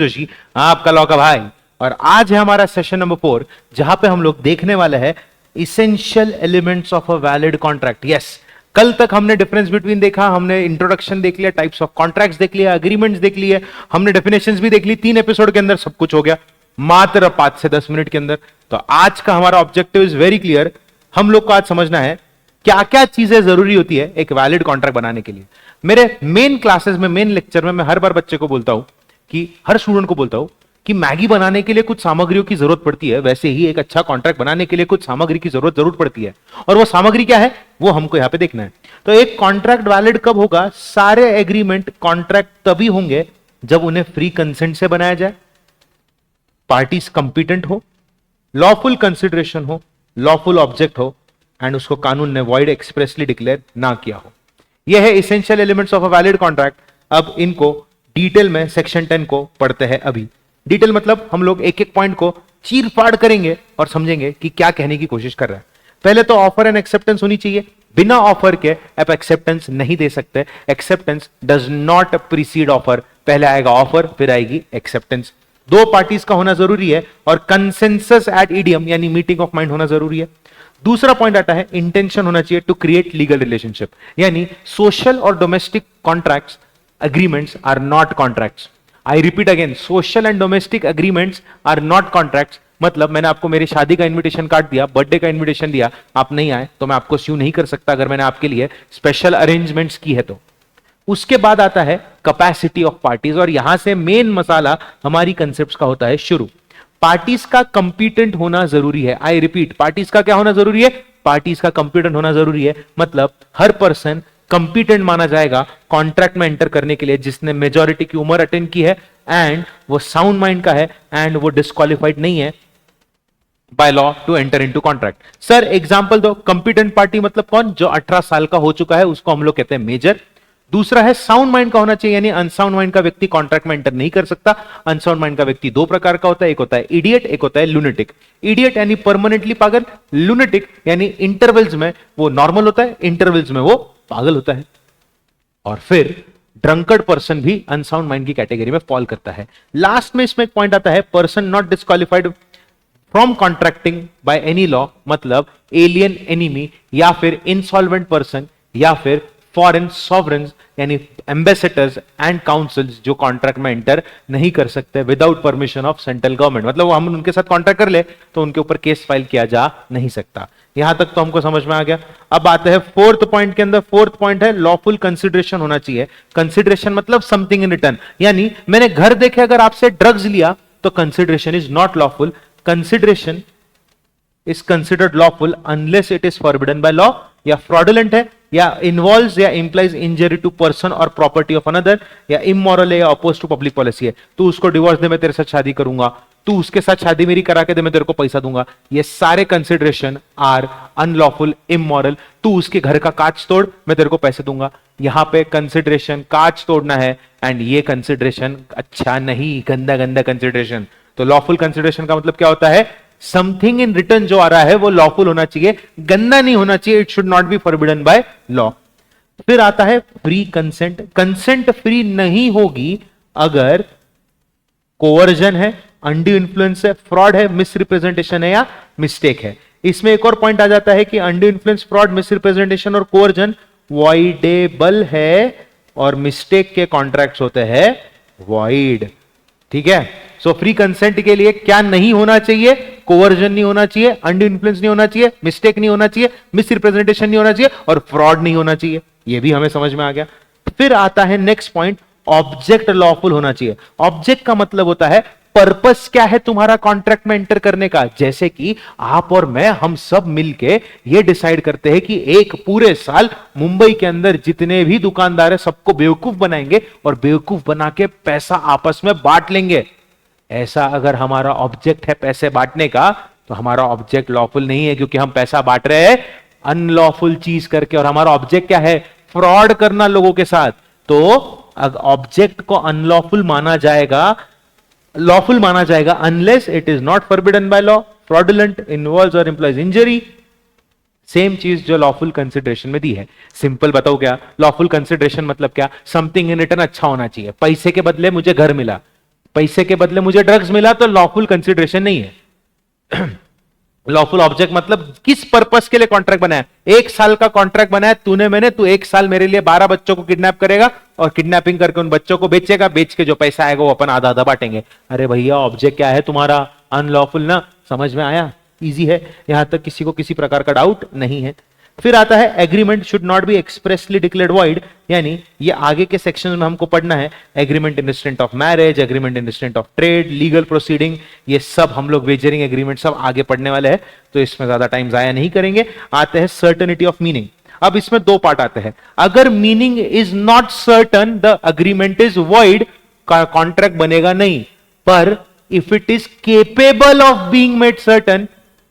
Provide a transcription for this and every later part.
जोशी, आपका लॉ का भाई। और आज है हमारा सेशन नंबर 4, जहां पे हम लोग देखने वाले हैं essential elements of a valid contract. Yes, कल तक हमने डिफरेंस बिटवीन देखा, हमने इंट्रोडक्शन देख लिया, टाइप्स ऑफ कॉन्ट्रैक्ट्स देख लिया, एग्रीमेंट्स देख लिए, हमने डेफिनेशंस भी देख ली। 3 एपिसोड के अंदर सब कुछ हो गया, मात्र 5 से 10 मिनट के अंदर। तो आज का हमारा ऑब्जेक्टिव इज वेरी क्लियर। हम लोग को आज समझना है क्या क्या चीजें जरूरी होती है एक वैलिड कॉन्ट्रैक्ट बनाने के लिए। मेरे मेन क्लासेस में, मेन लेक्चर में मैं हर बार बच्चे को बोलता हूं कि हर स्टूडेंट को बोलता हूं कि मैगी बनाने के लिए कुछ सामग्रियों की जरूरत पड़ती है, वैसे ही एक अच्छा कॉन्ट्रैक्ट बनाने के लिए कुछ सामग्री की जरूर पड़ती है। और वो सामग्री क्या है वो हमको यहां पे देखना है। तो एक कॉन्ट्रैक्ट वैलिड कब होगा? सारे एग्रीमेंट कॉन्ट्रैक्ट तभी होंगे जब उन्हें फ्री कंसेंट से बनाया जाए, पार्टीज कंपिटेंट हो, लॉफुल कंसिडरेशन हो, लॉफुल ऑब्जेक्ट हो, एंड उसको कानून ने वॉइड एक्सप्रेसली डिक्लेयर ना किया हो। यह है essential elements of a valid contract. अब इनको डिटेल में सेक्शन 10 को पढ़ते हैं। अभी डिटेल मतलब हम लोग एक एक पॉइंट को चीर फाड़ करेंगे और समझेंगे कि क्या कहने की कोशिश कर रहा है। पहले तो ऑफर एंड एक्सेप्टेंस होनी चाहिए। बिना ऑफर के आप एक्सेप्टेंस नहीं दे सकते। Acceptance does not preceded offer. पहले आएगा ऑफर, फिर आएगी एक्सेप्टेंस। 2 पार्टीज का होना जरूरी है और कंसेंसस एट ईडियम यानी मीटिंग ऑफ माइंड होना जरूरी है। दूसरा पॉइंट आता है इंटेंशन होना चाहिए टू क्रिएट लीगल रिलेशनशिप, यानी सोशल और domestic contracts agreements are not contracts. I repeat again, social and domestic agreements are not contracts. मतलब मैंने आपको मेरी शादी का इनविटेशन कार्ड दिया, बर्थडे का इनविटेशन दिया, आप नहीं आए तो मैं आपको स्यू नहीं कर सकता अगर मैंने आपके लिए स्पेशल अरेंजमेंट्स की है तो। उसके बाद आता है कैपेसिटी ऑफ पार्टीज, और यहां से मेन मसाला हमारी कंसेप्ट्स का होता है शुरू। पार्टीज का कंपिटेंट होना जरूरी है। आई रिपीट, पार्टीज का क्या होना जरूरी है? पार्टीज का कंपिटेंट होना जरूरी है। मतलब हर पर्सन कंपिटेंट माना जाएगा कॉन्ट्रैक्ट में एंटर करने के लिए जिसने मेजॉरिटी की उम्र अटेंड की है एंड वो साउंड माइंड का है एंड वो डिस्क्वालिफाइड नहीं है by law to enter into contract. Sir example दो। कंपिटेंट पार्टी मतलब कौन? जो 18 साल का हो चुका है, उसको हम लोग कहते हैं मेजर। दूसरा है साउंड माइंड का होना चाहिए, यानी अनसाउंड माइंड का व्यक्ति कॉन्ट्रैक्ट में एंटर नहीं कर सकता। अनसाउंड माइंड का व्यक्ति 2 प्रकार का होता है, एक होता है इडियट, एक होता है लुनेटिक। इडियट यानी परमानेंटली पागल, लुनेटिक यानी इंटरवल्स में वो नॉर्मल होता है, इंटरवल्स में वो पागल होता है। और फिर ड्रंकर्ड पर्सन भी अनसाउंड माइंड की कैटेगरी में फॉल करता है। लास्ट में इसमें एक पॉइंट आता है person not disqualified from contracting by any law, मतलब एलियन एनिमी या फिर इंसॉल्वेंट पर्सन या फिर फॉरेन सॉवरेन्स यानी एम्बेसडर्स एंड काउंसिल्स जो कॉन्ट्रैक्ट में एंटर नहीं कर सकते without permission of central government. मतलब हम उनके साथ कॉन्ट्रैक्ट कर ले तो उनके ऊपर केस फाइल किया जा नहीं सकता। यहां तक तो हमको समझ में आ गया। अब आते हैं 4th पॉइंट के अंदर। 4th पॉइंट है लॉफुल कंसिडरेशन होना चाहिए। कंसिडरेशन मतलब समथिंग इन रिटर्न, यानी मैंने घर देखे अगर आपसे ड्रग्स लिया तो consideration is not lawful. Consideration is considered lawful unless it is forbidden by law, या fraudulent है, या involves या implies injury to person or property of another, या immoral है या opposed to public policy है। तू उसको डिवोर्स दे मैं तेरे साथ शादी करूंगा, तू उसके साथ शादी मेरी करा के दे मैं तेरे को पैसा दूंगा, ये सारे कंसिडरेशन आर अनलॉफुल, इमोरल। तू उसके घर का कांच तोड़ मैं तेरे को पैसे दूंगा। यहां पे कंसिडरेशन कांच तोड़ना है एंड ये कंसिडरेशन अच्छा नहीं, गंदा गंदा कंसिडरेशन। तो लॉफुल कंसिडरेशन का मतलब क्या होता है? समथिंग इन रिटर्न जो आ रहा है वो लॉफुल होना चाहिए, गंदा नहीं होना चाहिए। It should not be forbidden by law. फिर आता है फ्री कंसेंट। कंसेंट फ्री नहीं होगी अगर कोवर्जन है, अनड्यू इन्फ्लुएंस है, फ्रॉड है, मिसरिप्रेजेंटेशन है या मिस्टेक है। इसमें एक और पॉइंट आ जाता है कि अनड्यू इन्फ्लुएंस, फ्रॉड, मिसरिप्रेजेंटेशन और कोवर्जन वॉइडेबल है और मिस्टेक के कॉन्ट्रैक्ट्स होते हैं वॉइड। ठीक है। सो फ्री कंसेंट के लिए क्या नहीं होना चाहिए? कोवर्जन नहीं होना चाहिए, अनड्यू इन्फ्लुएंस नहीं होना चाहिए, मिस्टेक नहीं होना चाहिए, मिसरिप्रेजेंटेशन नहीं होना चाहिए और फ्रॉड नहीं होना चाहिए। यह भी हमें समझ में आ गया। फिर आता है नेक्स्ट पॉइंट, ऑब्जेक्ट लॉफुल होना चाहिए। ऑब्जेक्ट का मतलब होता है पर्पस क्या है तुम्हारा कॉन्ट्रैक्ट में एंटर करने का। जैसे कि आप और मैं, हम सब मिलके ये डिसाइड करते हैं कि एक पूरे साल मुंबई के अंदर जितने भी दुकानदार है सबको बेवकूफ बनाएंगे और बेवकूफ बना के पैसा आपस में बांट लेंगे। ऐसा अगर हमारा ऑब्जेक्ट है पैसे बांटने का तो हमारा ऑब्जेक्ट लॉफुल नहीं है, क्योंकि हम पैसा बांट रहे हैं अनलॉफुल चीज करके और हमारा ऑब्जेक्ट क्या है? फ्रॉड करना लोगों के साथ। तो ऑब्जेक्ट को अनलॉफुल माना जाएगा, लॉफुल माना जाएगा unless it is not forbidden by law, fraudulent, involves और इंप्लाइज इंजरी। सेम चीज जो लॉफुल कंसिडरेशन में दी है। सिंपल बताओ क्या लॉफुल कंसिडरेशन मतलब क्या? समथिंग इन रिटर्न अच्छा होना चाहिए। पैसे के बदले मुझे घर मिला, पैसे के बदले मुझे ड्रग्स मिला तो लॉफुल कंसिडरेशन नहीं है। लॉफुल ऑब्जेक्ट मतलब किस पर्पस के लिए कॉन्ट्रैक्ट बनाया, 1 साल का कॉन्ट्रैक्ट बनाया तूने मैंने, तू 1 साल मेरे लिए 12 बच्चों को किडनैप करेगा और किडनैपिंग करके उन बच्चों को बेचेगा, बेच के जो पैसा आएगा वो अपन आधा आधा बांटेंगे। अरे भैया ऑब्जेक्ट क्या है तुम्हारा, अनलॉफुल ना, समझ में आया, इजी है, यहां तक किसी को किसी प्रकार का डाउट नहीं है। फिर आता है agreement should not be expressly declared void, यानी ये आगे के सेक्शन में हमको पढ़ना है। Agreement in instant of marriage, agreement in instant of trade, legal proceeding, ये सब हम लोग वेजरिंग एग्रीमेंट सब आगे पढ़ने वाले हैं, तो इसमें ज्यादा टाइम जाया नहीं करेंगे। आते हैं सर्टेनिटी ऑफ मीनिंग। अब इसमें 2 पार्ट आते हैं। अगर meaning is not certain the agreement is void, contract बनेगा नहीं। पर if it is capable of being made certain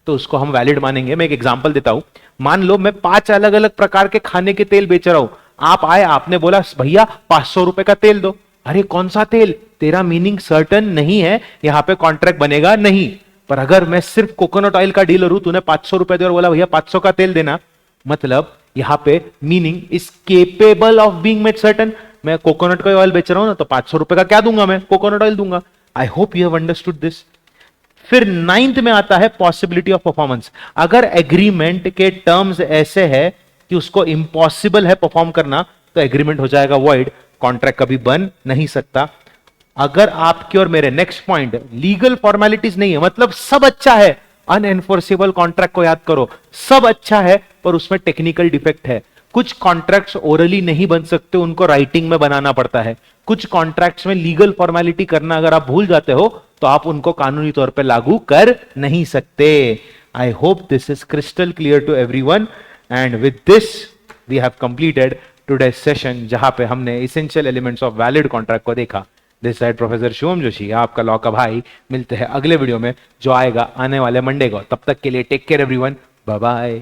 तो उसको हम वैलिड मानेंगे। मैं एक एग्जांपल देता हूं, मान लो मैं 5 अलग अलग प्रकार के खाने के तेल बेच रहा हूं, आप आए, आपने बोला भैया 500 रुपए का तेल दो। अरे कौन सा तेल, तेरा मीनिंग सर्टन नहीं है, यहां पे कॉन्ट्रैक्ट बनेगा नहीं। पर अगर मैं सिर्फ कोकोनट ऑयल का डीलर हूं, तूने 500 रुपए दिया और बोला भैया 500 का तेल देना, मतलब यहां पे meaning is capable of being made certain. मैं कोकोनट का ऑयल बेच रहा हूं ना, तो 500 रुपए का क्या दूंगा, मैं कोकोनट ऑयल दूंगा। I hope you have understood this. फिर 9th में आता है पॉसिबिलिटी ऑफ परफॉर्मेंस। अगर एग्रीमेंट के टर्म्स ऐसे है कि उसको इंपॉसिबल है परफॉर्म करना, तो एग्रीमेंट हो जाएगा वॉइड, कॉन्ट्रैक्ट कभी बन नहीं सकता। अगर आपके और मेरे नेक्स्ट पॉइंट लीगल फॉर्मेलिटीज नहीं है, मतलब सब अच्छा है, अनएनफोर्सेबल कॉन्ट्रैक्ट को याद करो, सब अच्छा है पर उसमें टेक्निकल डिफेक्ट है। कुछ कॉन्ट्रैक्ट्स ओरली नहीं बन सकते, उनको राइटिंग में बनाना पड़ता है। कुछ कॉन्ट्रैक्ट्स में लीगल फॉर्मेलिटी करना अगर आप भूल जाते हो तो आप उनको कानूनी तौर पे लागू कर नहीं सकते। I hope this is crystal clear to everyone, and with this we have completed today session, जहां पे हमने essential elements of valid contract को देखा। This side professor Shivam Joshi, आपका लॉ का भाई। मिलते हैं अगले वीडियो में जो आएगा आने वाले मंडे को। तब तक के लिए take care everyone, bye bye.